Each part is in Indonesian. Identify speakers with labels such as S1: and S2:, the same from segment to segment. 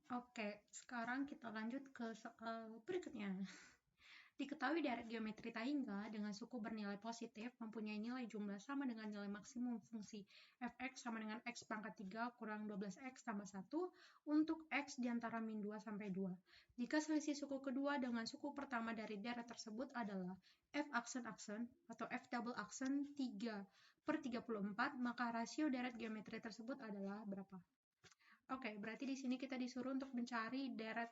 S1: Oke, sekarang kita lanjut ke soal berikutnya. Diketahui deret geometri tahingga dengan suku bernilai positif mempunyai nilai jumlah sama dengan nilai maksimum fungsi fx sama dengan x pangkat 3 kurang 12x tambah 1 untuk x di antara min 2 sampai 2. Jika selisih suku kedua dengan suku pertama dari deret tersebut adalah f aksen-aksen atau f double aksen 3/34, maka rasio deret geometri tersebut adalah berapa? Oke, berarti di sini kita disuruh untuk mencari deret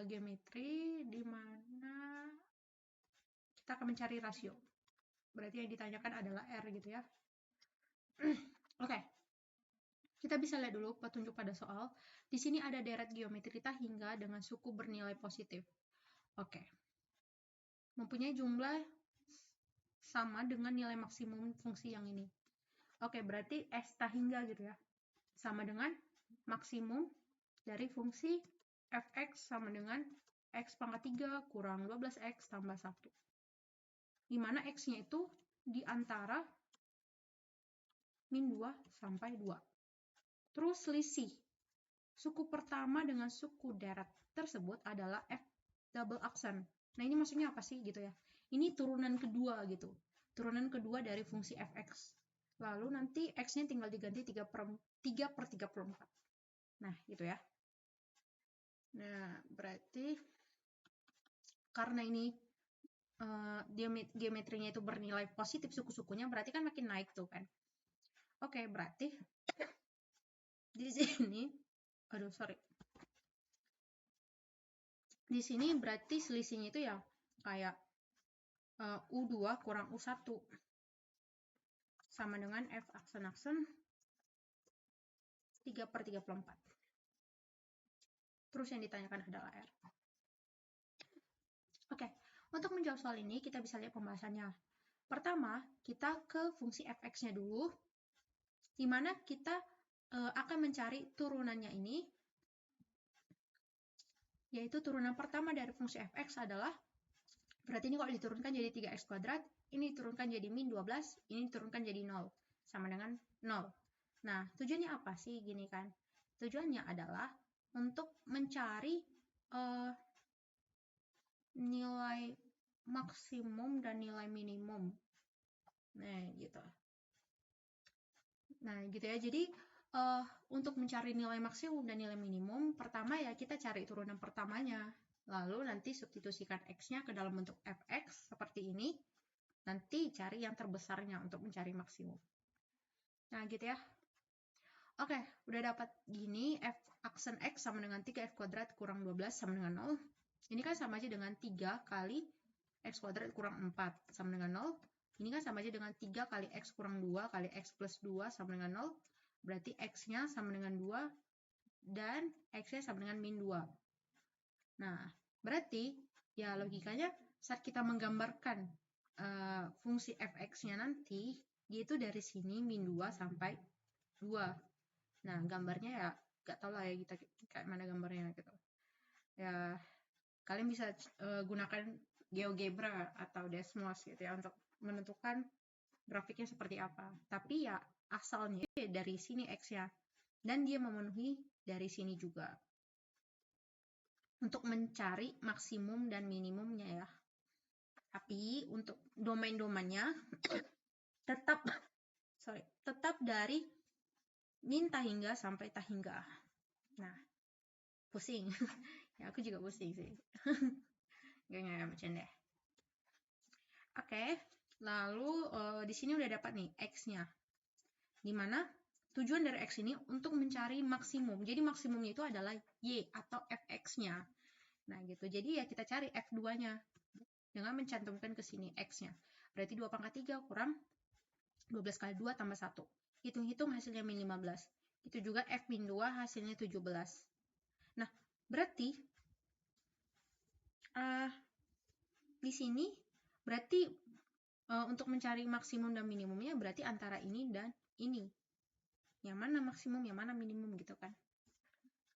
S1: geometri di mana kita akan mencari rasio. Berarti yang ditanyakan adalah R gitu ya. Oke. Kita bisa lihat dulu petunjuk pada soal. Di sini ada deret geometri tahingga dengan suku bernilai positif. Oke. Mempunyai jumlah sama dengan nilai maksimum fungsi yang ini. Oke, berarti S tahingga gitu ya. Sama dengan maksimum dari fungsi fx sama dengan x pangkat 3 kurang 12x tambah 1. Di mana x-nya itu di antara min 2 sampai 2. Terus selisih suku pertama dengan suku deret tersebut adalah f double aksen. Nah, ini maksudnya apa sih gitu ya? Ini turunan kedua gitu. Turunan kedua dari fungsi fx. Lalu nanti x-nya tinggal diganti 3/34. Nah, gitu ya. Nah, berarti karena ini geometrinya itu bernilai positif suku-sukunya, berarti kan makin naik tuh kan. Oke, berarti di sini, di sini berarti selisihnya itu ya kayak U2 kurang U1 sama dengan F aksen-aksen 3/34. Terus yang ditanyakan adalah R. Oke, untuk menjawab soal ini kita bisa lihat pembahasannya. Pertama, kita ke fungsi fx-nya dulu, di mana kita akan mencari turunannya ini, yaitu turunan pertama dari fungsi fx adalah, berarti ini kalau diturunkan jadi 3x kuadrat, ini diturunkan jadi min 12, ini diturunkan jadi 0, sama dengan 0. Nah, tujuannya apa sih gini kan? Tujuannya adalah untuk mencari nilai maksimum dan nilai minimum. Nah, gitu. Nah, gitu ya. Jadi, untuk mencari nilai maksimum dan nilai minimum, pertama ya kita cari turunan pertamanya. Lalu nanti substitusikan x-nya ke dalam bentuk fx seperti ini. Nanti cari yang terbesarnya untuk mencari maksimum. Nah, gitu ya. Oke, udah dapat gini, f aksen x sama dengan 3f kuadrat kurang 12 sama dengan 0. Ini kan sama aja dengan 3 kali x kuadrat kurang 4 sama dengan 0. Ini kan sama aja dengan 3 kali x kurang 2 kali x plus 2 sama dengan 0. Berarti x-nya sama dengan 2 dan x-nya sama dengan min 2. Nah, berarti ya logikanya saat kita menggambarkan fungsi fx-nya nanti, yaitu dari sini min 2 sampai 2. Nah, gambarnya ya gak tau lah ya kita kayak mana gambarnya gitu. Ya, kalian bisa gunakan GeoGebra atau Desmos gitu ya untuk menentukan grafiknya seperti apa. Tapi ya asalnya dari sini X-nya. Dan dia memenuhi dari sini juga. Untuk mencari maksimum dan minimumnya ya. Tapi untuk domain-domainnya tetap dari min tahingga sampai tahingga. Nah, pusing. Ya aku juga pusing sih. Gak bercanda. Oke, lalu di sini udah dapat nih x-nya. Dimana tujuan dari x ini untuk mencari maksimum. Jadi maksimumnya itu adalah y atau fx-nya. Nah gitu. Jadi ya kita cari f2-nya dengan mencantumkan ke sini x-nya. Berarti 2 pangkat 3 kurang 12 kali 2 tambah 1. Hitung-hitung hasilnya min 15. Itu juga f min 2 hasilnya 17. Nah, berarti di sini berarti untuk mencari maksimum dan minimumnya berarti antara ini dan ini. Yang mana maksimum, yang mana minimum gitu kan.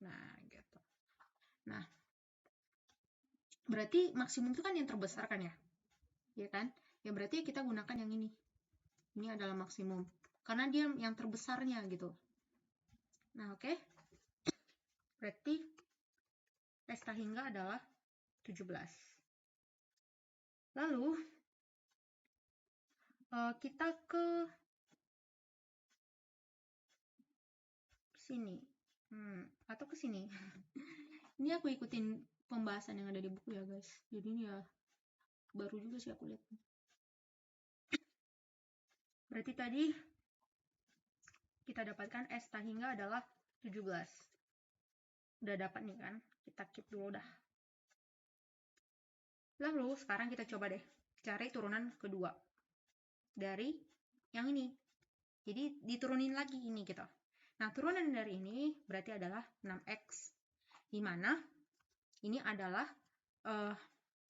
S1: Nah, gitu. Nah, berarti maksimum itu kan yang terbesar kan ya? Ya kan? Ya berarti kita gunakan yang ini. Ini adalah maksimum. Karena dia yang terbesarnya gitu. Nah, oke. Berarti tak hingga adalah 17. Lalu kita ke sini atau ke sini. Ini aku ikutin pembahasan yang ada di buku ya guys, jadi ini ya baru juga sih aku lihat. Berarti tadi kita dapatkan S tak hingga adalah 17. Udah dapat nih kan, kita keep dulu dah. Lalu sekarang kita coba deh cari turunan kedua dari yang ini. Jadi diturunin lagi ini gitu. Nah, turunan dari ini berarti adalah 6x. Di mana ini adalah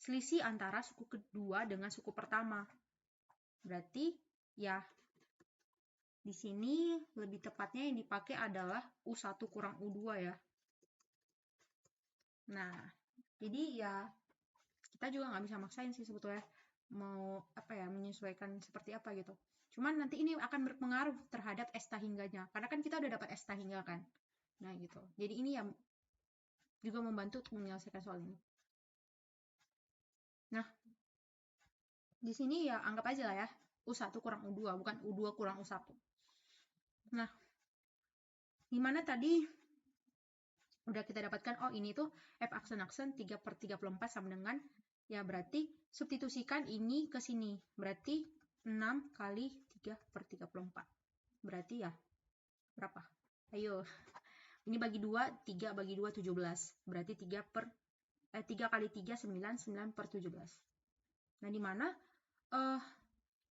S1: selisih antara suku kedua dengan suku pertama. Berarti ya di sini lebih tepatnya yang dipakai adalah U1 kurang U2 ya. Nah, jadi ya kita juga nggak bisa maksain sih sebetulnya mau menyesuaikan seperti apa gitu. Cuman nanti ini akan berpengaruh terhadap S tak hingganya. Karena kan kita udah dapat S tak hingga kan. Nah gitu. Jadi ini yang juga membantu untuk menyelesaikan soal ini. Nah, di sini ya anggap aja lah ya. U1 kurang U2, bukan U2 kurang U1. Nah, dimana tadi udah kita dapatkan, oh ini tuh F aksen 3/34 sama dengan, ya berarti substitusikan ini ke sini. Berarti 6 kali 3/34. Berarti ya berapa? Ayo. Ini bagi 2, 3 bagi 2, 17. Berarti 3 kali 3, 9, 9/17. Nah, di mana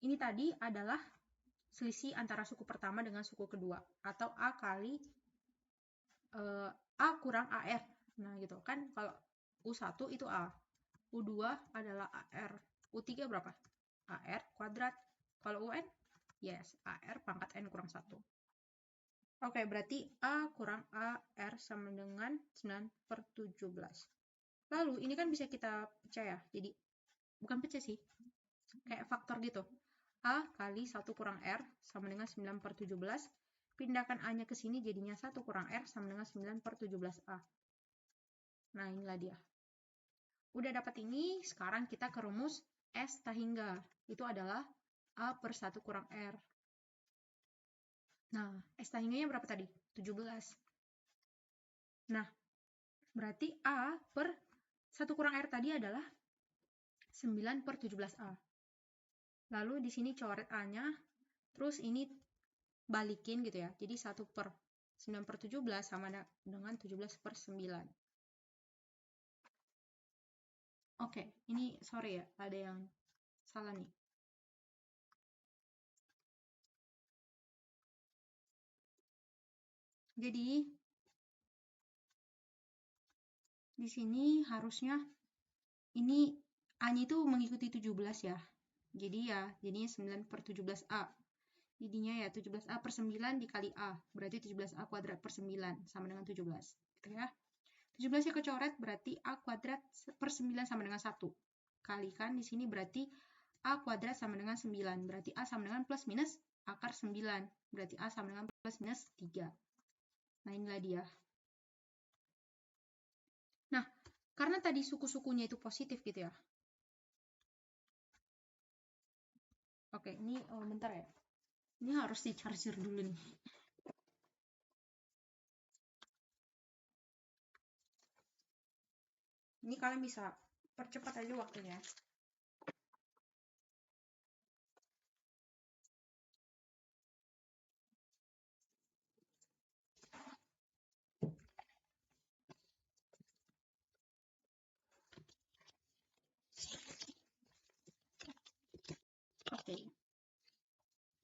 S1: ini tadi adalah selisih antara suku pertama dengan suku kedua. Atau A kali A kurang AR. Nah, gitu kan. Kalau U1 itu A. U2 adalah AR. U3 berapa? AR kuadrat. Kalau UN? Yes, AR pangkat N kurang 1. Oke, berarti A kurang AR sama dengan 9/17. Lalu, ini kan bisa kita pecah ya. Jadi, bukan pecah sih. Kayak faktor gitu. A kali 1 kurang R sama dengan 9/17. Pindahkan A-nya ke sini, jadinya 1 kurang R sama dengan 9/17A. Nah, inilah dia. Udah dapat ini, sekarang kita ke rumus S tak hingga. Itu adalah A per 1 kurang R. Nah, S tak hingganya berapa tadi? 17. Nah, berarti A per 1 kurang R tadi adalah 9/17A. Lalu di sini coret A-nya, terus ini balikin gitu ya. Jadi 1 per 9/17 sama dengan 17/9. Oke, ini sorry ya, ada yang salah nih. Jadi di sini harusnya ini A-nya itu mengikuti 17 ya. Jadi ya, jadinya 9/17A. Jadinya ya 17A per 9 dikali A. Berarti 17A kuadrat per 9 sama dengan 17. Gitu ya. 17-nya kecoret berarti A kuadrat per 9 sama dengan 1. Kalikan di sini berarti A kuadrat sama dengan 9. Berarti A sama dengan plus minus akar 9. Berarti A sama dengan plus minus 3. Nah, inilah dia. Nah, karena tadi suku-sukunya itu positif gitu ya. Oke, ini bentar ya. Ini harus di charger dulu nih. Ini kalian bisa percepat aja waktunya. Oke.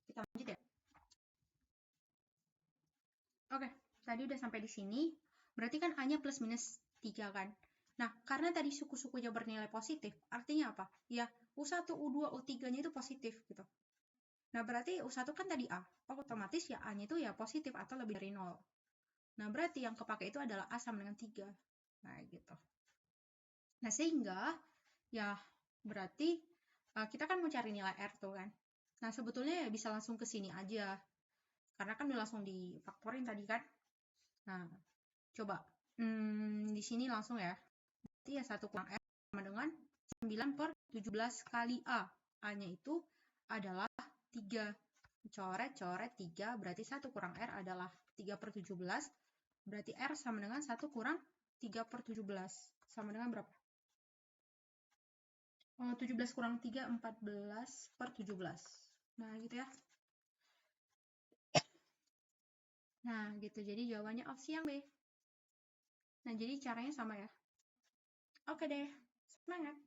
S1: Kita lanjut ya. Oke, tadi udah sampai di sini. Berarti kan A-nya plus minus 3 kan. Nah, karena tadi suku-sukunya bernilai positif, artinya apa? Ya, U1, U2, U3-nya itu positif gitu. Nah, berarti U1 kan tadi A. Otomatis ya A-nya itu ya positif atau lebih dari 0. Nah, berarti yang kepake itu adalah A sama dengan 3. Nah, gitu. Nah, sehingga ya berarti kita kan mau cari nilai R tuh kan. Nah, sebetulnya ya bisa langsung ke sini aja. Karena kan udah langsung difaktorin tadi kan. Nah, coba di sini langsung ya. berarti ya 1 kurang R sama dengan 9/17 kali A. A-nya itu adalah 3. Coret 3, berarti 1 kurang R adalah 3/17. Berarti R sama dengan 1 kurang 3/17. Sama dengan berapa? 17 kurang 3, 14/17. Nah, gitu ya. Nah, gitu. Jadi jawabannya opsi yang B. Nah, jadi caranya sama ya. Oke deh. Semangat.